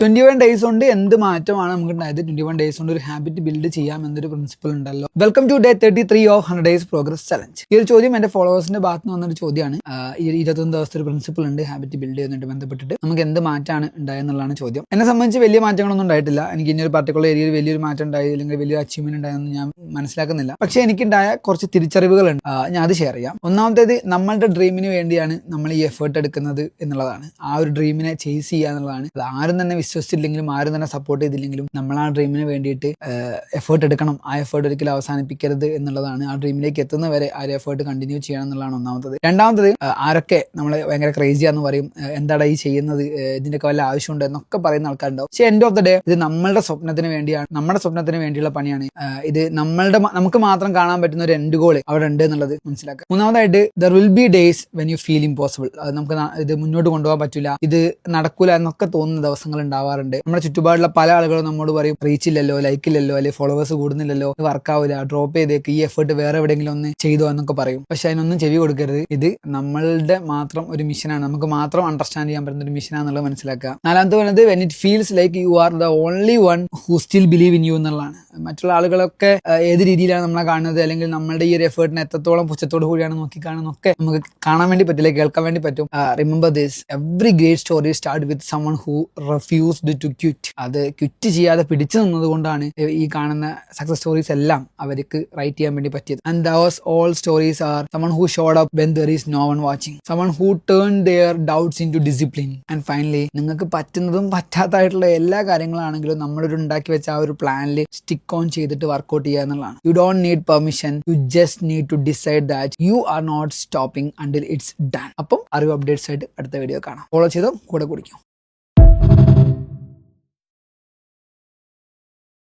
21 days കൊണ്ട് എന്ത് മാറ്റമാണ് നമുക്ക് ഉണ്ടായത്? 21 ഡേയ്സ് കൊണ്ട് ഒരു ഹാബിറ്റ് ബിൽഡ് ചെയ്യാം എന്നൊരു പ്രിൻസിപ്പിൾ ഉണ്ടല്ലോ. Welcome to day 33 of 100 days progress challenge. ഈ ഒരു ചോദ്യം എന്റെ ഫോളോവേഴ്സിന്റെ ഭാഗത്ത് നിന്ന് വന്നൊരു ചോദ്യമാണ്. ഈ 21 ദിവസത്തെ ഒരു പ്രിൻസിപ്പിൾ ഉണ്ട് ഹാബിറ്റ് ബിൽഡ് ചെയ്യുന്നതിട്ട് ബന്ധപ്പെട്ടിട്ട് നമുക്ക് എന്ത് മാറ്റമാണ് ഉണ്ടായെന്നുള്ളതാണ് ചോദ്യം. എന്നെ സംബന്ധിച്ച് വലിയ മാറ്റങ്ങളൊന്നും ഉണ്ടായിട്ടില്ല. എനിക്ക് ഇനി ഒരു പർട്ടിക്കുലർ ഏരിയയിൽ വലിയൊരു മാറ്റം ഉണ്ടായി അല്ലെങ്കിൽ വലിയൊരു അച്ചീവ്മെന്റ് ഉണ്ടായെന്ന് ഞാൻ മനസ്സിലാക്കുന്നില്ല. പക്ഷേ എനിക്കുണ്ടായ കുറച്ച് തിരിച്ചറിവുകളുണ്ട്. ഞാൻ അത് ഷെയർ ചെയ്യാം. ഒന്നാമത്തേത്, നമ്മളുടെ ഡ്രീമിന് വേണ്ടിയാണ് നമ്മൾ ഈ എഫേർട്ട് എടുക്കുന്നത് എന്നുള്ളതാണ്. ആ ഒരു ഡ്രീമിനെ ചേസ് ചെയ്യുക എന്നുള്ളതാണ്. അത് ആരും തന്നെ വിശ്വസിച്ചില്ലെങ്കിലും ആരും തന്നെ സപ്പോർട്ട് ചെയ്തില്ലെങ്കിലും നമ്മൾ ആ ഡ്രീമിന് വേണ്ടിയിട്ട് എഫേർട്ട് എടുക്കണം. ആ എഫേർട്ട് ഒരിക്കലും അവസാനിപ്പിക്കരുത് എന്നുള്ളതാണ്. ആ ഡ്രീമിലേക്ക് എത്തുന്നവരെ ആ ഒരു എഫേർട്ട് കണ്ടിന്യൂ ചെയ്യണം എന്നുള്ളതാണ് ഒന്നാമത്തത്. രണ്ടാമത്തത്, ആരൊക്കെ നമ്മളെ ഭയങ്കര ക്രേസിയാന്ന് പറയും, എന്താടാ ഈ ചെയ്യുന്നത്, ഇതിൻ്റെയൊക്കെ വല്ല ആവശ്യമുണ്ട് എന്നൊക്കെ പറയുന്ന ആൾക്കാരുണ്ടാവും. പക്ഷേ എൻഡ് ഓഫ് ദ ഡേ ഇത് നമ്മളുടെ സ്വപ്നത്തിന് വേണ്ടിയാണ്, നമ്മുടെ സ്വപ്നത്തിന് വേണ്ടിയുള്ള പണിയാണ്. ഇത് നമുക്ക് മാത്രം കാണാൻ പറ്റുന്ന ഒരു എൻഡ് ഗോൾ അവിടെ ഉണ്ട് എന്നുള്ളത് മനസ്സിലാക്കുക. മൂന്നാമതായിട്ട്, there will be days when you feel impossible. അത് നമുക്ക് ഇത് മുന്നോട്ട് കൊണ്ടുപോകാൻ പറ്റില്ല, ഇത് നടക്കൂല എന്നൊക്കെ തോന്നുന്ന ദിവസങ്ങൾ ഉണ്ടാവാറുണ്ട്. നമ്മുടെ ചുറ്റുപാടുള്ള പല ആളുകളും നമ്മോട് പറയും, റീച്ച് ഇല്ലല്ലോ, ലൈക്ക് ഇല്ലല്ലോ, അല്ലെങ്കിൽ ഫോളോവേഴ്സ് കൂടുന്നില്ലല്ലോ, വർക്ക് ആവില്ല, ഡ്രോപ്പ് ചെയ്തേക്ക്, ഈ എഫേർട്ട് വേറെ എവിടെയെങ്കിലും ഒന്ന് ചെയ്തോ എന്നൊക്കെ പറയും. പക്ഷെ അതിനൊന്നും ചെവി കൊടുക്കരുത്. ഇത് നമ്മളുടെ മാത്രം ഒരു മിഷനാണ്, നമുക്ക് മാത്രം അണ്ടർസ്റ്റാൻഡ് ചെയ്യാൻ പറ്റുന്ന ഒരു മിഷനാണെന്നുള്ളത് മനസ്സിലാക്കുക. നാലാമത്തെ പറയുന്നത്, when it feels like you are the only one who still believe in you എന്നുള്ളതാണ്. മറ്റുള്ള ആളുകളൊക്കെ ഏത് രീതിയിലാണ് നമ്മളെ കാണുന്നത്, അല്ലെങ്കിൽ നമ്മുടെ ഈ ഒരു എഫേർട്ടിനെ എത്രത്തോളം പുച്ഛത്തോടു കൂടിയാണ് നോക്കിക്കാണുന്നൊക്കെ നമുക്ക് കാണാൻ വേണ്ടി പറ്റില്ല, കേൾക്കാൻ വേണ്ടി പറ്റും. Remember this, every great story start with someone who refused to quit. അത് ക്വിറ്റ് ചെയ്യാതെ പിടിച്ചു നിന്നത് കൊണ്ടാണ് ഈ കാണുന്ന സക്സസ് സ്റ്റോറീസ് എല്ലാം അവർക്ക് റൈറ്റ് ചെയ്യാൻ വേണ്ടി പറ്റിയത്. And those all stories are someone who showed up when there is no one watching, someone who turned their doubts into discipline. And finally, നിങ്ങൾക്ക് പറ്റുന്നതും പറ്റാത്തതായിട്ടുള്ള എല്ലാ കാര്യങ്ങളാണെങ്കിലും നമ്മളൊരു ഉണ്ടാക്കി വെച്ച ആ ഒരു പ്ലാനിൽ സ്റ്റിക്ക് ഓൺ ചെയ്തിട്ട് വർക്ക്ഔട്ട് ചെയ്യുക എന്നുള്ളതാണ്. You don't need permission, you just need to decide that you are not stopping until it's done. അപ്പം അറിവ് അപ്ഡേറ്റ്സ് ആയിട്ട് അടുത്ത വീഡിയോ കാണാം. ഫോളോ ചെയ്തോ, കൂടെ കുടിക്കും.